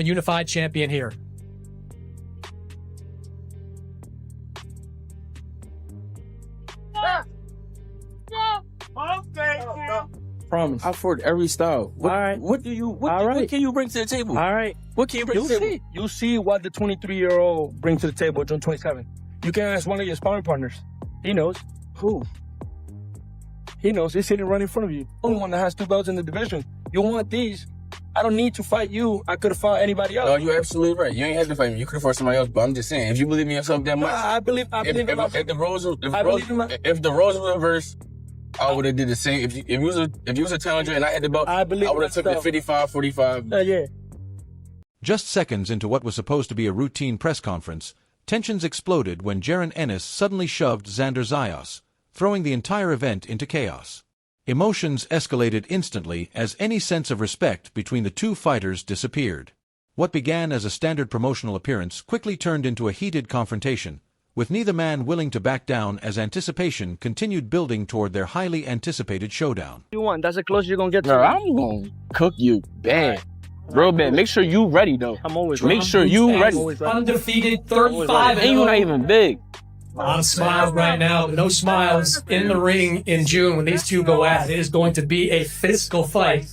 A unified champion here. Promise. I afford every style. All right. What can you bring to the table? All right. What can you bring to the table? You'll see what the 23-year-old brings to the table June 27th. You can ask one of your sparring partners. He knows. Who? He knows. He's sitting right in front of you. Only one that has 2 belts in the division. You want these? I don't need to fight you. I could have fought anybody else. No, you're absolutely right. You ain't have to fight me. You could have fought somebody else. But I'm just saying, if you believe in yourself that much, I believe if the roles were reversed, I would have did the same. If you was a challenger and I had the belt, I would have took the 55-45. Yeah. Just seconds into what was supposed to be a routine press conference, tensions exploded when Jaron Ennis suddenly shoved Xander Zayas, throwing the entire event into chaos. Emotions escalated instantly as any sense of respect between the two fighters disappeared. What began as a standard promotional appearance quickly turned into a heated confrontation, with neither man willing to back down as anticipation continued building toward their highly anticipated showdown. You want? That's the closest you're gonna get to. Bro, I'm gonna cook you bad. Real bad. Make sure you ready though. I'm always ready. Make sure you ready. Undefeated 35. And you're not even big. A lot of smiles right now, but no smiles in the ring in June when these two go at it. It is going to be a physical fight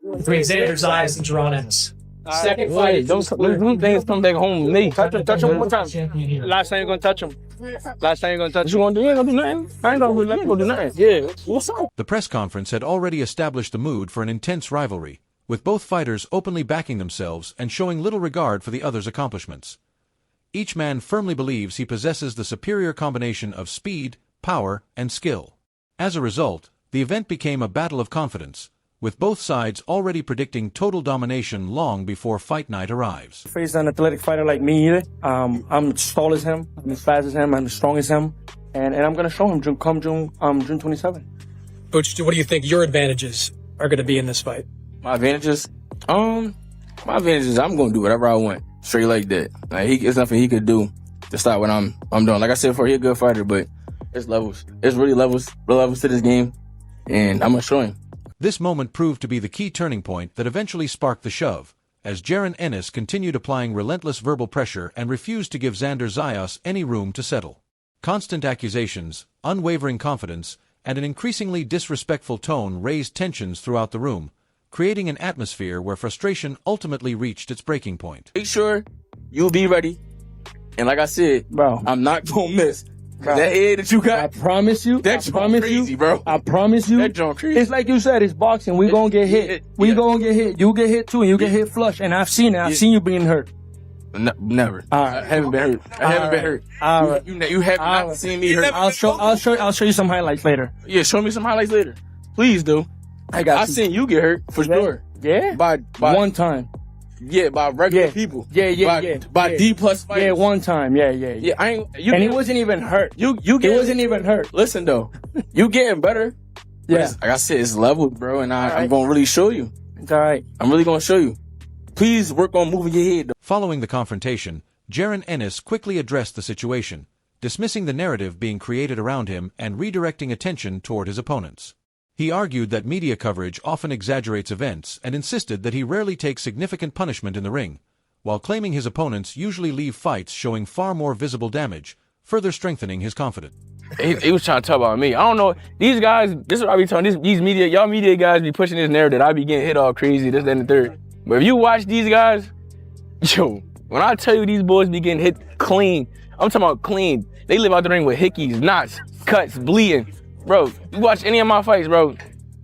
between Xander Zayas and Jaron Ennis. Second fight. Don't things come back home with me. Touch him one more time. Last time you're gonna touch him. Last time you're gonna touch him. You ain't gonna do nothing? I ain't gonna let me go do nothing. Yeah. What's up? The press conference had already established the mood for an intense rivalry, with both fighters openly backing themselves and showing little regard for the other's accomplishments. Each man firmly believes he possesses the superior combination of speed, power, and skill. As a result, the event became a battle of confidence, with both sides already predicting total domination long before fight night arrives. Face an athletic fighter like me either. I'm as tall as him, I'm as fast as him, I'm as strong as him, and I'm gonna show him June 27th. Butch, what do you think your advantages are going to be in this fight? My advantages? I'm gonna do whatever I want. Straight like that. Like it's nothing he could do to stop what I'm doing. Like I said before, he's a good fighter, but it's levels. It's really levels to this game, and I'm gonna show him. This moment proved to be the key turning point that eventually sparked the shove, as Jaron Ennis continued applying relentless verbal pressure and refused to give Xander Zayas any room to settle. Constant accusations, unwavering confidence, and an increasingly disrespectful tone raised tensions throughout the room, creating an atmosphere where frustration ultimately reached its breaking point. Make sure you be ready. And like I said, bro, I'm not gonna miss. Bro, that head that you got, I promise you. That's crazy, bro. I promise you. That junk crazy. It's like you said, it's boxing. We gonna get hit. We gonna get hit. You get hit too, and you get hit flush. And I've seen it. I've seen you being hurt. Never. All right. I haven't been hurt. I haven't been hurt. All right. You have not seen me hurt. I'll show you some highlights later. Yeah, show me some highlights later. Please do. I seen you get hurt for sure. Yeah. By one time. Yeah, by regular people. By D+ fighters. Yeah, one time. Yeah. And he wasn't even hurt. He wasn't even hurt. Listen though, you getting better. Yeah. Like I said, it's levels, bro, and I'm gonna really show you. It's all right. I'm really gonna show you. Please work on moving your head though. Following the confrontation, Jaron Ennis quickly addressed the situation, dismissing the narrative being created around him and redirecting attention toward his opponents. He argued that media coverage often exaggerates events and insisted that he rarely takes significant punishment in the ring, while claiming his opponents usually leave fights showing far more visible damage, further strengthening his confidence. He was trying to talk about me. I don't know. These guys, this is what I be telling these media, y'all media guys be pushing this narrative that I be getting hit all crazy, this, that, and the third. But if you watch these guys, yo, when I tell you these boys be getting hit clean, I'm talking about clean. They live out the ring with hickeys, knots, cuts, bleeding. Bro, you watch any of my fights, bro.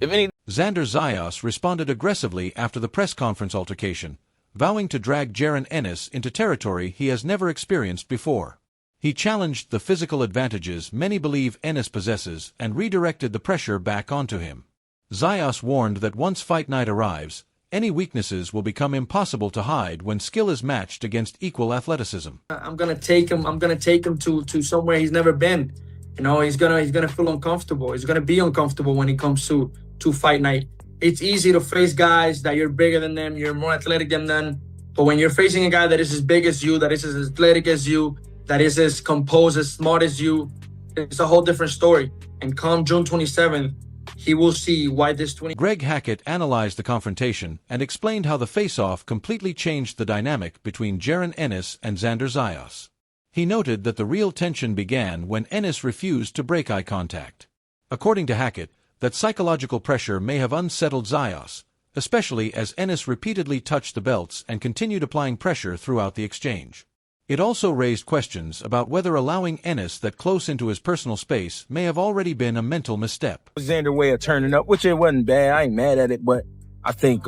Xander Zayas responded aggressively after the press conference altercation, vowing to drag Jaron Ennis into territory he has never experienced before. He challenged the physical advantages many believe Ennis possesses and redirected the pressure back onto him. Zayas warned that once fight night arrives, any weaknesses will become impossible to hide when skill is matched against equal athleticism. I'm gonna take him to somewhere he's never been. You know, he's gonna feel uncomfortable. He's gonna be uncomfortable when it comes to fight night. It's easy to face guys that you're bigger than them, you're more athletic than them. But when you're facing a guy that is as big as you, that is as athletic as you, that is as composed, as smart as you, it's a whole different story. And come June 27th, he will see why this 20. Greg Hackett analyzed the confrontation and explained how the face-off completely changed the dynamic between Jaron Ennis and Xander Zayas. He noted that the real tension began when Ennis refused to break eye contact. According to Hackett, that psychological pressure may have unsettled Zayas, especially as Ennis repeatedly touched the belts and continued applying pressure throughout the exchange. It also raised questions about whether allowing Ennis that close into his personal space may have already been a mental misstep. Xander way of turning up, which it wasn't bad. I ain't mad at it, but I think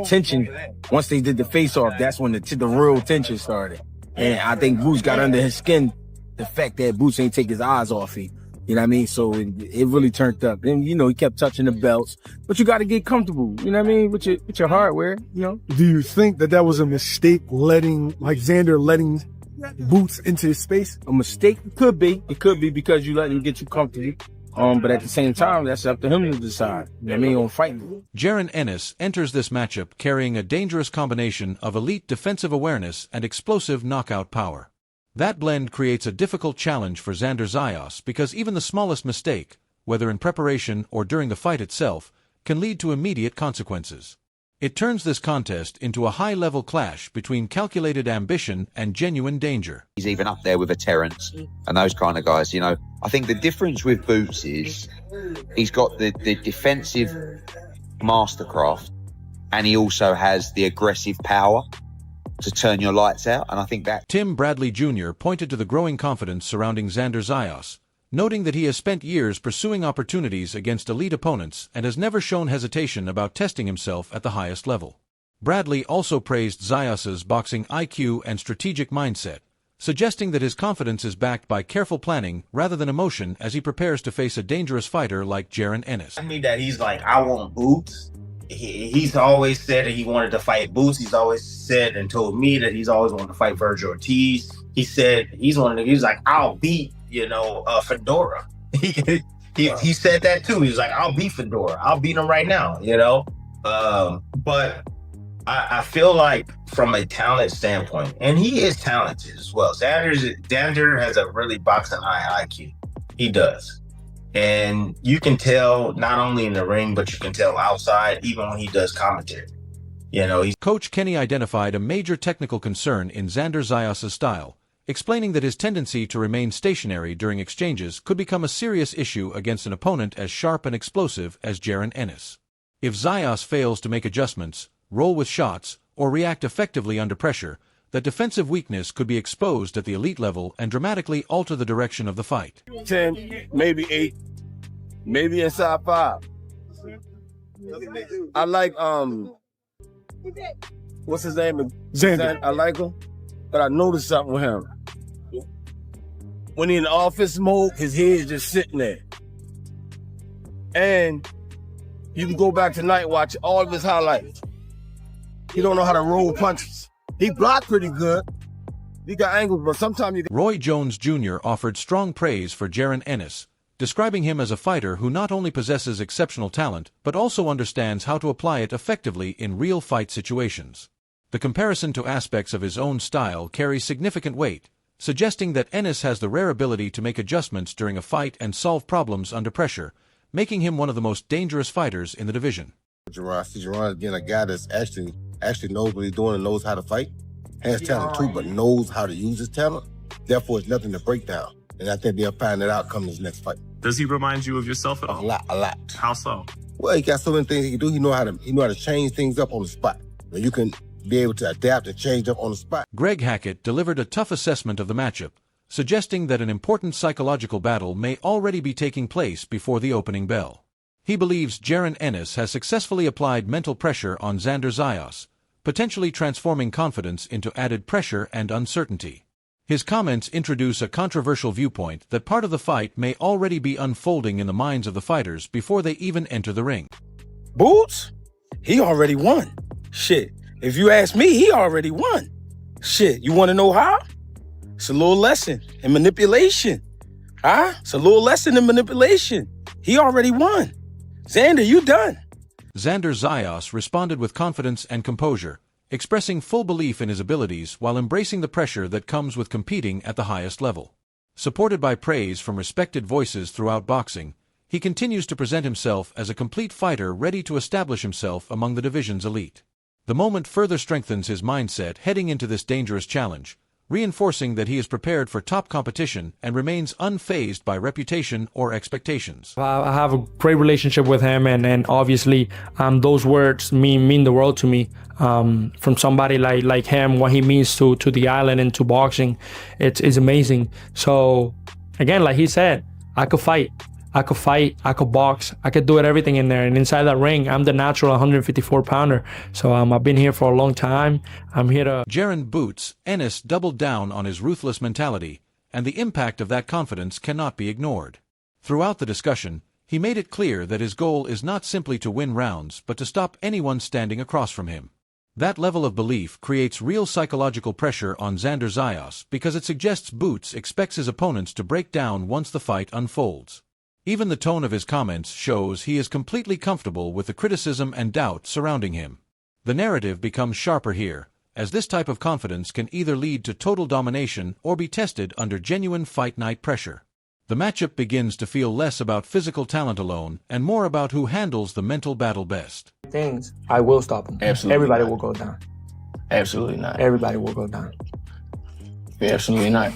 tension, once they did the face-off, that's when the real tension started. And I think Boots got under his skin, the fact that Boots ain't take his eyes off him. You know what I mean? So it really turned up. And, you know, he kept touching the belts. But you got to get comfortable, you know what I mean, with your hardware, you know? Do you think that was a mistake Xander letting Boots into his space? A mistake? It could be. It could be because you let him get you comfortable. But at the same time, that's up to him to decide. You know what I mean? On fighting. Jaron Ennis enters this matchup carrying a dangerous combination of elite defensive awareness and explosive knockout power. That blend creates a difficult challenge for Xander Zayas because even the smallest mistake, whether in preparation or during the fight itself, can lead to immediate consequences. It turns this contest into a high-level clash between calculated ambition and genuine danger. He's even up there with a Terrence and those kind of guys, you know. I think the difference with Boots is he's got the defensive mastercraft and he also has the aggressive power to turn your lights out, and I think that... Tim Bradley Jr. pointed to the growing confidence surrounding Xander Zayas, noting that he has spent years pursuing opportunities against elite opponents and has never shown hesitation about testing himself at the highest level. Bradley also praised Zayas's boxing IQ and strategic mindset, suggesting that his confidence is backed by careful planning rather than emotion as he prepares to face a dangerous fighter like Jaron Ennis. I mean that he's like, I want Boots. He's always said that he wanted to fight Boots. He's always said and told me that he's always wanted to fight Virgil Ortiz. He said he's like, I'll beat, Fedora. He said that too. He was like, I'll beat Fedora. I'll beat him right now, But I feel like from a talent standpoint, and he is talented as well. Xander has a really boxing high IQ. He does. And you can tell not only in the ring, but you can tell outside, even when he does commentary. Coach Kenny identified a major technical concern in Xander Zayas' style, explaining that his tendency to remain stationary during exchanges could become a serious issue against an opponent as sharp and explosive as Jaron Ennis. If Zayas fails to make adjustments, roll with shots, or react effectively under pressure, that defensive weakness could be exposed at the elite level and dramatically alter the direction of the fight. 10, maybe 8, maybe inside 5. I like, what's his name? Xander. I like him, but I noticed something with him. When he in the office mode, his head's just sitting there. And you can go back tonight, watch all of his highlights. He don't know how to roll punches. He blocked pretty good. He got angles, but sometimes Roy Jones Jr. offered strong praise for Jaron Ennis, describing him as a fighter who not only possesses exceptional talent, but also understands how to apply it effectively in real fight situations. The comparison to aspects of his own style carries significant weight, suggesting that Ennis has the rare ability to make adjustments during a fight and solve problems under pressure, making him one of the most dangerous fighters in the division. Jaron being a guy that's actually knows what he's doing and knows how to fight. Has talent too, but knows how to use his talent. Therefore, it's nothing to break down. And I think they'll find that out come this next fight. Does he remind you of yourself at all? A lot. How so? Well, he got so many things he can do. He know how to change things up on the spot. And you can be able to adapt and change up on the spot. Greg Hackett delivered a tough assessment of the matchup, suggesting that an important psychological battle may already be taking place before the opening bell. He believes Jaron Ennis has successfully applied mental pressure on Xander Zayas, potentially transforming confidence into added pressure and uncertainty. His comments introduce a controversial viewpoint that part of the fight may already be unfolding in the minds of the fighters before they even enter the ring. Boots, he already won. Shit, if you ask me, he already won. Shit, you want to know how? It's a little lesson in manipulation. Huh? It's a little lesson in manipulation. He already won. Xander, you done. Xander Zayas responded with confidence and composure, expressing full belief in his abilities while embracing the pressure that comes with competing at the highest level. Supported by praise from respected voices throughout boxing, he continues to present himself as a complete fighter ready to establish himself among the division's elite. The moment further strengthens his mindset heading into this dangerous challenge, reinforcing that he is prepared for top competition and remains unfazed by reputation or expectations. I have a great relationship with him, and obviously those words mean the world to me. From somebody like him, what he means to the island and to boxing, it's amazing. So again, like he said, I could fight, I could box, I could do everything in there. And inside that ring, I'm the natural 154 pounder. So I've been here for a long time. I'm here to... Jaron "Boots" Ennis doubled down on his ruthless mentality, and the impact of that confidence cannot be ignored. Throughout the discussion, he made it clear that his goal is not simply to win rounds, but to stop anyone standing across from him. That level of belief creates real psychological pressure on Xander Zayas because it suggests Boots expects his opponents to break down once the fight unfolds. Even the tone of his comments shows he is completely comfortable with the criticism and doubt surrounding him. The narrative becomes sharper here, as this type of confidence can either lead to total domination or be tested under genuine fight night pressure. The matchup begins to feel less about physical talent alone and more about who handles the mental battle best. Things, I will stop him. Absolutely Everybody not. will go down. Absolutely not. Everybody will go down. Absolutely not.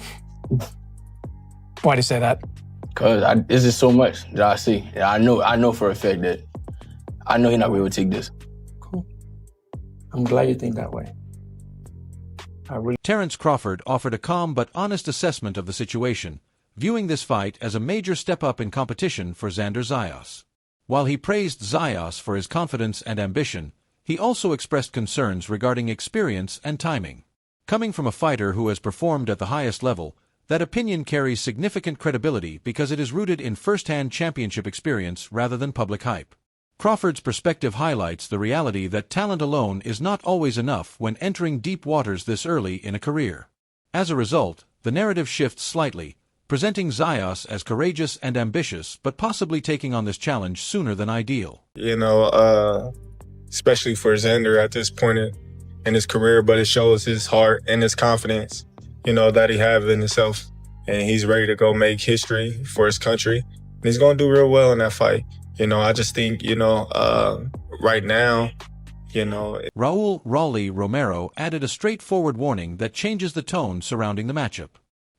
Why do you say that? Because it's just so much that I see. I know for a fact that I know he's not going to be able to take this. Cool. I'm glad you think that way. Terrence Crawford offered a calm but honest assessment of the situation, viewing this fight as a major step up in competition for Xander Zayas. While he praised Zayas for his confidence and ambition, he also expressed concerns regarding experience and timing. Coming from a fighter who has performed at the highest level, that opinion carries significant credibility because it is rooted in first-hand championship experience rather than public hype. Crawford's perspective highlights the reality that talent alone is not always enough when entering deep waters this early in a career. As a result, the narrative shifts slightly, presenting Zayas as courageous and ambitious but possibly taking on this challenge sooner than ideal. You know, especially for Xander at this point in his career, but it shows his heart and his confidence, you know, that he have in himself. And he's ready to go make history for his country. And he's going to do real well in that fight. You know, I just think, you know, right now, you know... Raul "Raleigh" Romero added a straightforward warning that changes the tone surrounding the matchup.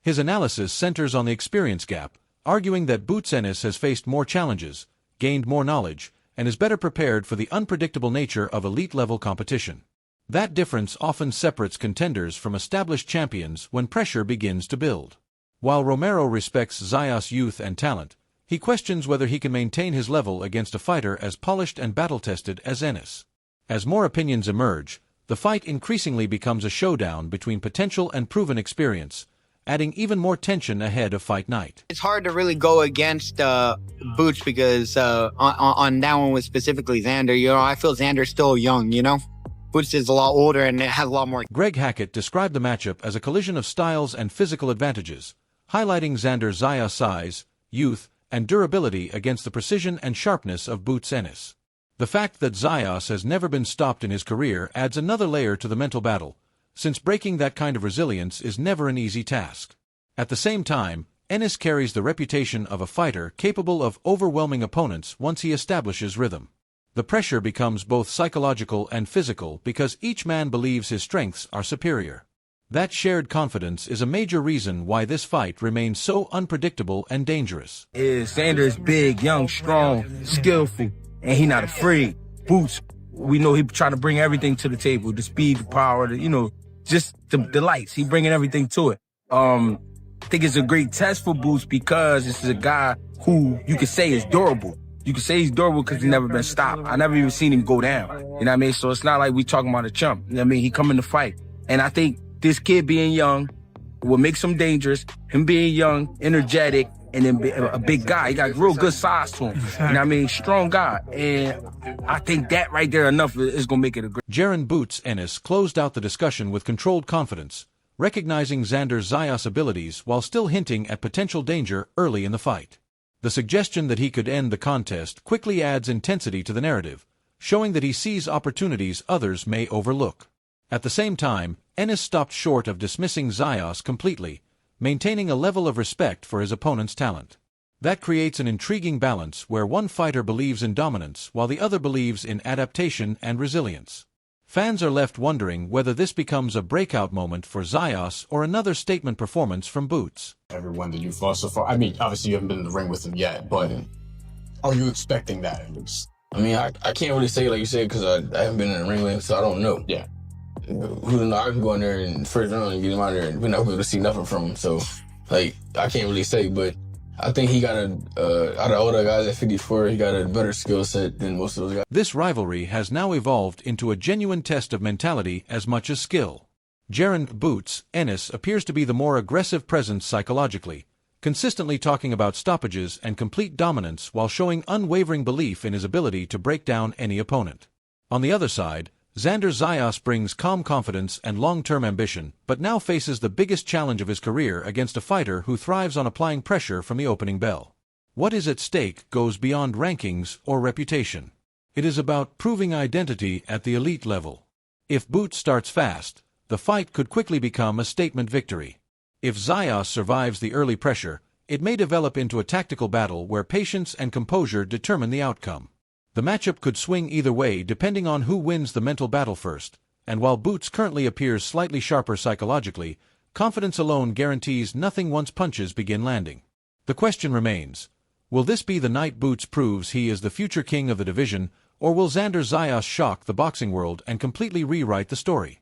His analysis centers on the experience gap, arguing that Boots Ennis has faced more challenges, gained more knowledge, and is better prepared for the unpredictable nature of elite-level competition. That difference often separates contenders from established champions when pressure begins to build. While Romero respects Zayas' youth and talent, he questions whether he can maintain his level against a fighter as polished and battle-tested as Ennis. As more opinions emerge, the fight increasingly becomes a showdown between potential and proven experience, adding even more tension ahead of fight night. It's hard to really go against Boots because on that one with specifically Xander, you know, I feel Xander's still young, you know? Boots is a lot older and it has a lot more. Greg Hackett described the matchup as a collision of styles and physical advantages, highlighting Xander Zayas' size, youth, and durability against the precision and sharpness of Boots Ennis. The fact that Zayas has never been stopped in his career adds another layer to the mental battle, since breaking that kind of resilience is never an easy task. At the same time, Ennis carries the reputation of a fighter capable of overwhelming opponents once he establishes rhythm. The pressure becomes both psychological and physical because each man believes his strengths are superior. That shared confidence is a major reason why this fight remains so unpredictable and dangerous. Xander is big, young, strong, skillful, and he not afraid. Boots, we know he trying to bring everything to the table, the speed, the power, you know, just the lights. He bringing everything to it. I think it's a great test for Boots because this is a guy who you could say is durable. You could say he's durable because he's never been stopped. I never even seen him go down. You know what I mean? So it's not like we talking about a chump. You know what I mean? He come in to fight. And I think this kid being young will make him dangerous. Him being young, energetic, and then a big guy. He got real good size to him. You know what I mean? Strong guy. And I think that right there enough is going to make it a great... Jaron "Boots" Ennis closed out the discussion with controlled confidence, recognizing Xander Zayas' abilities while still hinting at potential danger early in the fight. The suggestion that he could end the contest quickly adds intensity to the narrative, showing that he sees opportunities others may overlook. At the same time, Ennis stopped short of dismissing Zayas completely, maintaining a level of respect for his opponent's talent. That creates an intriguing balance where one fighter believes in dominance while the other believes in adaptation and resilience. Fans are left wondering whether this becomes a breakout moment for Zayas or another statement performance from Boots. Everyone that you fought so far, I mean, obviously you haven't been in the ring with him yet, but are you expecting that at least? I mean, I can't really say like you said because I haven't been in the ring with him, so I don't know. Yeah. Who knows? I can go in there in the first round and get him out there, and we're not able to see nothing from him. So, like, I can't really say, but I think he got out of all the guys at 54, he got a better skill set than most of those guys. This rivalry has now evolved into a genuine test of mentality as much as skill. Jaron "Boots" Ennis appears to be the more aggressive presence psychologically, consistently talking about stoppages and complete dominance while showing unwavering belief in his ability to break down any opponent. On the other side, Xander Zayas brings calm confidence and long-term ambition, but now faces the biggest challenge of his career against a fighter who thrives on applying pressure from the opening bell. What is at stake goes beyond rankings or reputation. It is about proving identity at the elite level. If Boots starts fast, the fight could quickly become a statement victory. If Zayas survives the early pressure, it may develop into a tactical battle where patience and composure determine the outcome. The matchup could swing either way depending on who wins the mental battle first, and while Boots currently appears slightly sharper psychologically, confidence alone guarantees nothing once punches begin landing. The question remains, will this be the night Boots proves he is the future king of the division, or will Xander Zayas shock the boxing world and completely rewrite the story?